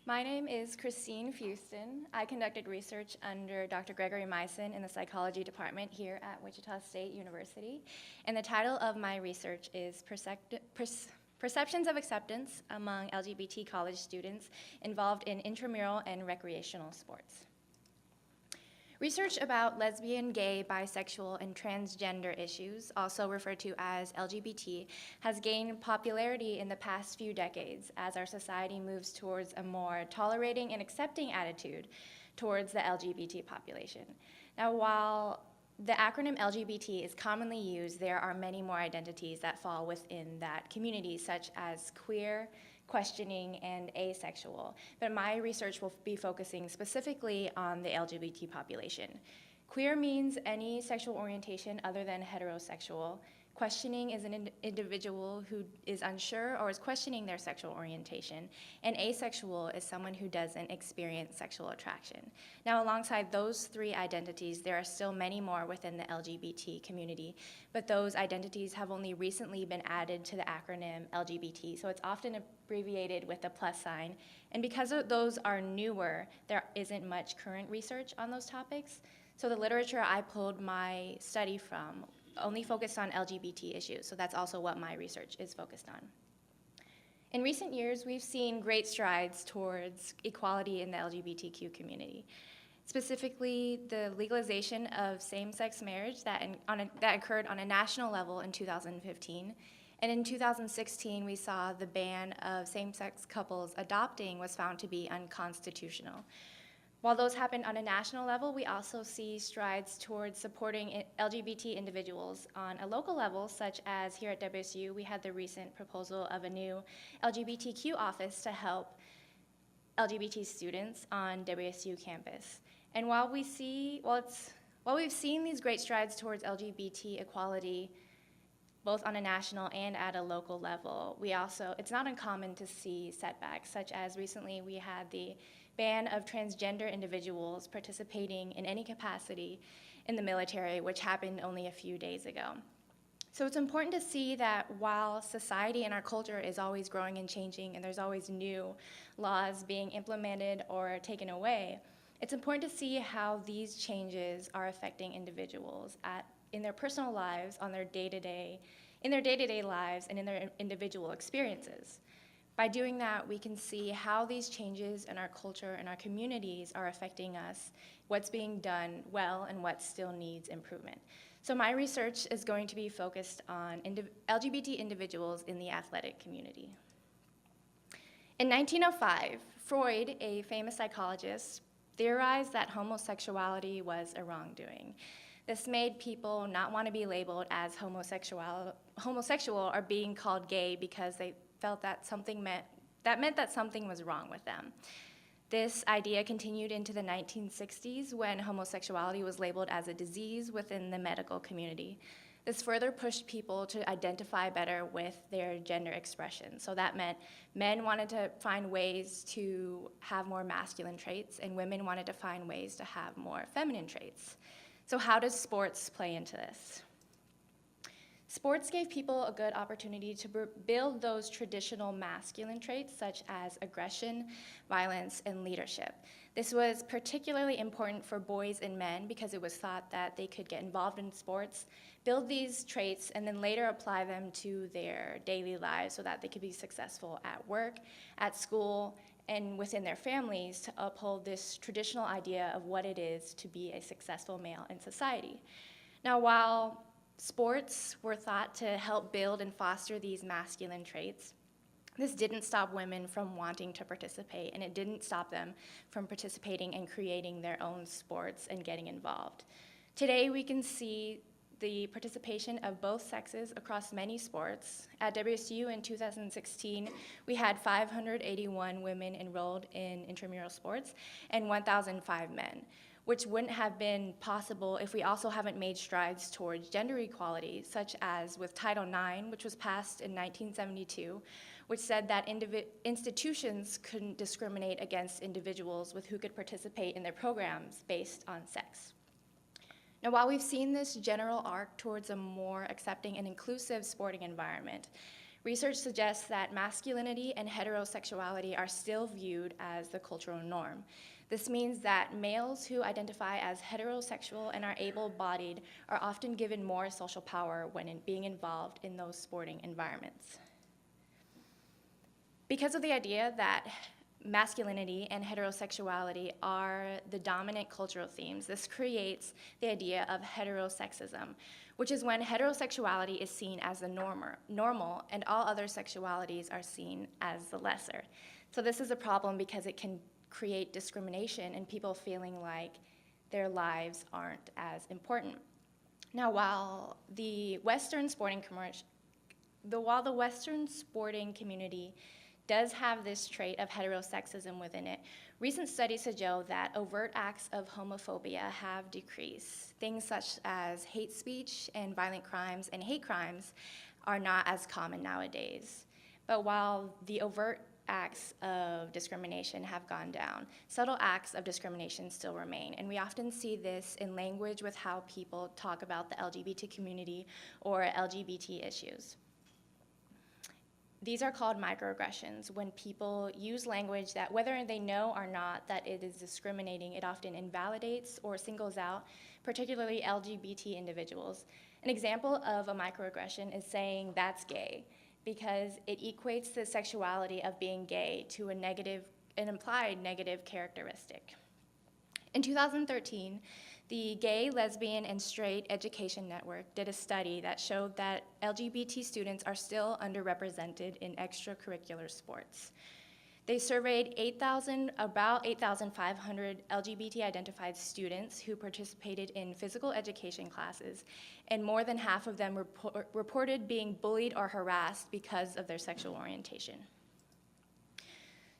My name is Christine Fuston. I conducted research under Dr. Gregory Meissen in the psychology department here at Wichita State University. And the title of my research is Perceptions of Acceptance Among LGBT College Students Involved in Intramural and Recreational Sports. Research about lesbian, gay, bisexual, and transgender issues, also referred to as LGBT, has gained popularity in the past few decades as our society moves towards a more tolerating and accepting attitude towards the LGBT population. Now, while the acronym LGBT is commonly used, there are many more identities that fall within that community, such as queer, questioning, and asexual. But my research will be focusing specifically on the LGBT population. Queer means any sexual orientation other than heterosexual. Questioning is an individual who is unsure or is questioning their sexual orientation. And asexual is someone who doesn't experience sexual attraction. Now, alongside those three identities, there are still many more within the LGBT community, but those identities have only recently been added to the acronym LGBT, so it's often abbreviated with a plus sign. And because those are newer, there isn't much current research on those topics. So the literature I pulled my study from only focused on LGBT issues, so that's also what my research is focused on. In recent years, we've seen great strides towards equality in the LGBTQ community. Specifically, the legalization of same-sex marriage that occurred on a national level in 2015. And in 2016, we saw the ban of same-sex couples adopting was found to be unconstitutional. While those happened on a national level, we also see strides towards supporting LGBT individuals on a local level, such as here at WSU, we had the recent proposal of a new LGBTQ office to help LGBT students on WSU campus. And while we've seen these great strides towards LGBT equality, both on a national and at a local level, it's not uncommon to see setbacks, such as recently we had the ban of transgender individuals participating in any capacity in the military, which happened only a few days ago. So it's important to see that while society and our culture is always growing and changing, and there's always new laws being implemented or taken away, it's important to see how these changes are affecting individuals in their personal lives, in their day-to-day lives, and in their individual experiences. By doing that, we can see how these changes in our culture and our communities are affecting us, what's being done well, and what still needs improvement. So my research is going to be focused on LGBT individuals in the athletic community. In 1905, Freud, a famous psychologist, theorized that homosexuality was a wrongdoing. This made people not want to be labeled as homosexual or being called gay because they felt that meant that something was wrong with them. This idea continued into the 1960s when homosexuality was labeled as a disease within the medical community. This further pushed people to identify better with their gender expression. So that meant men wanted to find ways to have more masculine traits, and women wanted to find ways to have more feminine traits. So how does sports play into this? Sports gave people a good opportunity to build those traditional masculine traits such as aggression, violence, and leadership. This was particularly important for boys and men because it was thought that they could get involved in sports, build these traits, and then later apply them to their daily lives so that they could be successful at work, at school, and within their families to uphold this traditional idea of what it is to be a successful male in society. Now, while sports were thought to help build and foster these masculine traits, this didn't stop women from wanting to participate, and it didn't stop them from participating and creating their own sports and getting involved. Today, we can see the participation of both sexes across many sports. At WSU in 2016, we had 581 women enrolled in intramural sports and 1,005 men, which wouldn't have been possible if we also haven't made strides towards gender equality, such as with Title IX, which was passed in 1972, which said that institutions couldn't discriminate against individuals with who could participate in their programs based on sex. Now, while we've seen this general arc towards a more accepting and inclusive sporting environment, Research suggests that masculinity and heterosexuality are still viewed as the cultural norm. This means that males who identify as heterosexual and are able-bodied are often given more social power when being involved in those sporting environments. Because of the idea that masculinity and heterosexuality are the dominant cultural themes, this creates the idea of heterosexism, which is when heterosexuality is seen as the normal and all other sexualities are seen as the lesser. So this is a problem because it can create discrimination and people feeling like their lives aren't as important. Now, while the Western sporting community does have this trait of heterosexism within it, recent studies suggest that overt acts of homophobia have decreased. Things such as hate speech and violent crimes and hate crimes are not as common nowadays. But while the overt acts of discrimination have gone down, subtle acts of discrimination still remain. And we often see this in language with how people talk about the LGBT community or LGBT issues. These are called microaggressions. When people use language that, whether they know or not that it is discriminating, it often invalidates or singles out particularly LGBT individuals. An example of a microaggression is saying that's gay, because it equates the sexuality of being gay to an implied negative characteristic. In 2013, the Gay, Lesbian, and Straight Education Network did a study that showed that LGBT students are still underrepresented in extracurricular sports. They surveyed about 8,500 LGBT-identified students who participated in physical education classes, and more than half of them reported being bullied or harassed because of their sexual orientation.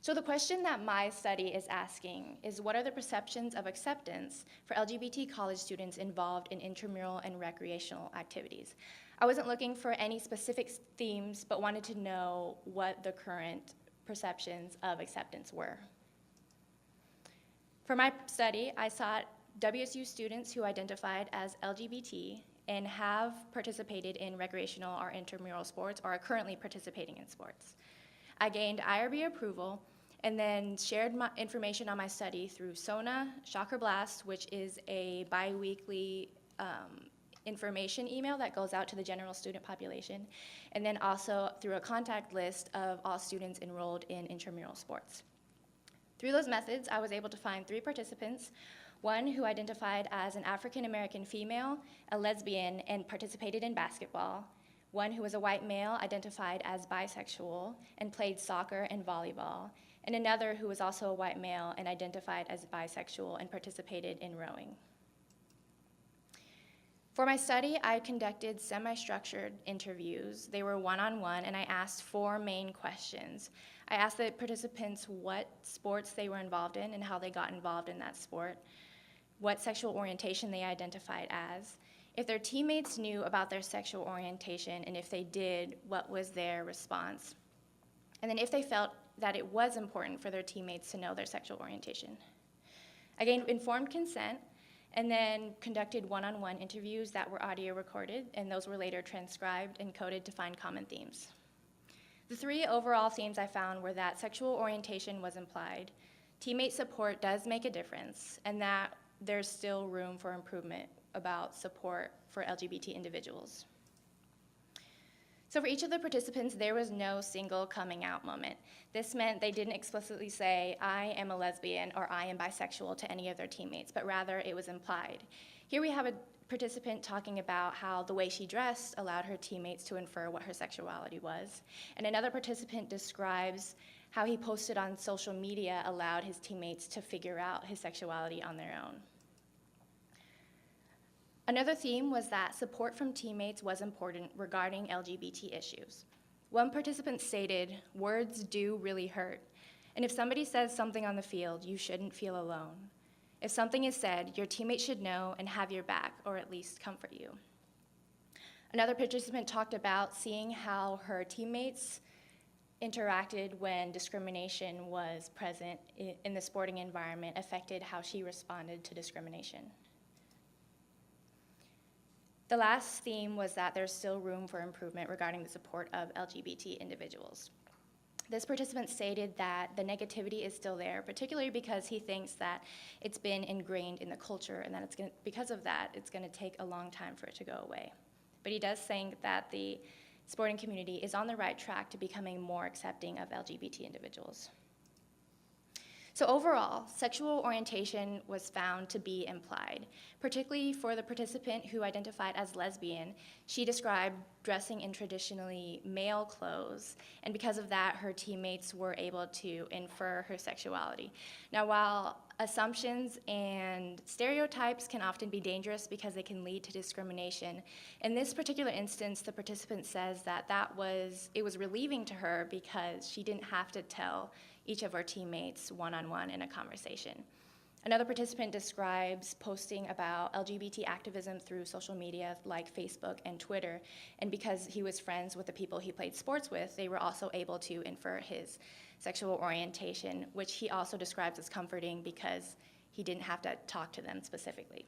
So the question that my study is asking is, what are the perceptions of acceptance for LGBT college students involved in intramural and recreational activities? I wasn't looking for any specific themes, but wanted to know what the current perceptions of acceptance were. For my study, I sought WSU students who identified as LGBT and have participated in recreational or intramural sports or are currently participating in sports. I gained IRB approval and then shared my information on my study through SONA, Shocker Blast, which is a bi-weekly information email that goes out to the general student population, and then also through a contact list of all students enrolled in intramural sports. Through those methods, I was able to find 3 participants, one who identified as an African American female, a lesbian, and participated in basketball, one who was a white male identified as bisexual and played soccer and volleyball, and another who was also a white male and identified as bisexual and participated in rowing. For my study, I conducted semi-structured interviews. They were one-on-one, and I asked 4 main questions. I asked the participants what sports they were involved in and how they got involved in that sport, what sexual orientation they identified as, if their teammates knew about their sexual orientation, and if they did, what was their response, and then if they felt that it was important for their teammates to know their sexual orientation. I gained informed consent and then conducted one-on-one interviews that were audio recorded, and those were later transcribed and coded to find common themes. The 3 overall themes I found were that sexual orientation was implied, teammate support does make a difference, and that there's still room for improvement about support for LGBT individuals. So for each of the participants, there was no single coming out moment. This meant they didn't explicitly say, I am a lesbian or I am bisexual to any of their teammates, but rather it was implied. Here we have a participant talking about how the way she dressed allowed her teammates to infer what her sexuality was. And another participant describes how he posted on social media allowed his teammates to figure out his sexuality on their own. Another theme was that support from teammates was important regarding LGBT issues. One participant stated, words do really hurt, and if somebody says something on the field, you shouldn't feel alone. If something is said, your teammates should know and have your back, or at least comfort you. Another participant talked about seeing how her teammates interacted when discrimination was present in the sporting environment affected how she responded to discrimination. The last theme was that there's still room for improvement regarding the support of LGBT individuals. This participant stated that the negativity is still there, particularly because he thinks that it's been ingrained in the culture and that because of that, it's going to take a long time for it to go away. But he does think that the sporting community is on the right track to becoming more accepting of LGBT individuals. So overall, sexual orientation was found to be implied, particularly for the participant who identified as lesbian. She described dressing in traditionally male clothes, and because of that, her teammates were able to infer her sexuality. Now, while assumptions and stereotypes can often be dangerous because they can lead to discrimination, in this particular instance, the participant says that it was relieving to her because she didn't have to tell each of her teammates one-on-one in a conversation. Another participant describes posting about LGBT activism through social media like Facebook and Twitter, and because he was friends with the people he played sports with, they were also able to infer his sexual orientation, which he also describes as comforting because he didn't have to talk to them specifically.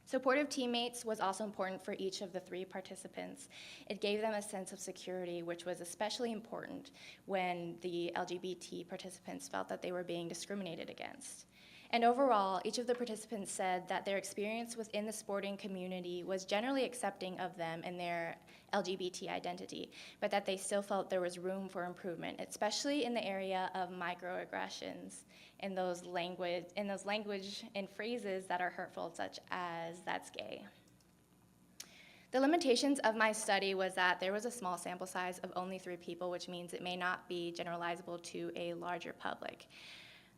Supportive teammates was also important for each of the three participants. It gave them a sense of security, which was especially important when the LGBT participants felt that they were being discriminated against. And overall, each of the participants said that their experience within the sporting community was generally accepting of them and their LGBT identity, but that they still felt there was room for improvement, especially in the area of microaggressions and those language and phrases that are hurtful, such as "that's gay." The limitations of my study was that there was a small sample size of only 3 people, which means it may not be generalizable to a larger public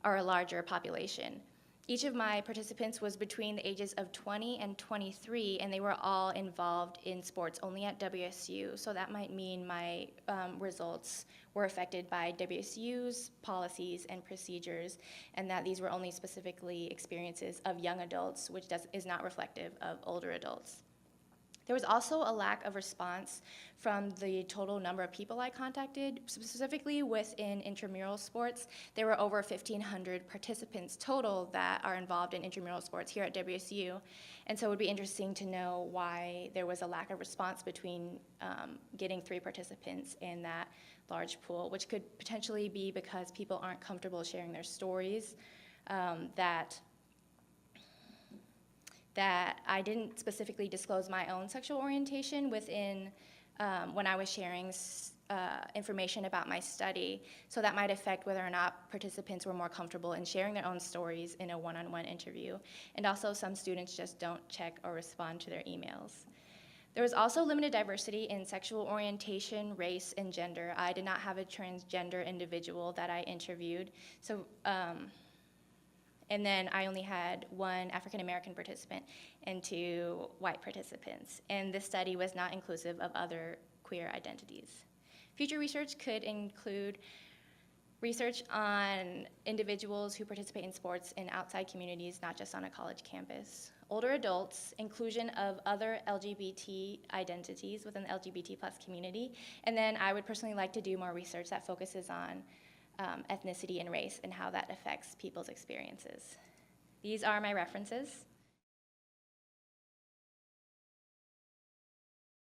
or a larger population. Each of my participants was between the ages of 20 and 23, and they were all involved in sports only at WSU, so that might mean my results were affected by WSU's policies and procedures, and that these were only specifically experiences of young adults, which is not reflective of older adults. There was also a lack of response from the total number of people I contacted, specifically within intramural sports. There were over 1,500 participants total that are involved in intramural sports here at WSU, and so it would be interesting to know why there was a lack of response between getting 3 participants in that large pool, which could potentially be because people aren't comfortable sharing their stories, that I didn't specifically disclose my own sexual orientation within when I was sharing information about my study, so that might affect whether or not participants were more comfortable in sharing their own stories in a one-on-one interview. And also, some students just don't check or respond to their emails. There was also limited diversity in sexual orientation, race, and gender. I did not have a transgender individual that I interviewed, so and then I only had 1 African-American participant and 2 white participants. And this study was not inclusive of other queer identities. Future research could include research on individuals who participate in sports in outside communities, not just on a college campus. Older adults, inclusion of other LGBT identities within the LGBT+ community. And then I would personally like to do more research that focuses on ethnicity and race and how that affects people's experiences. These are my references.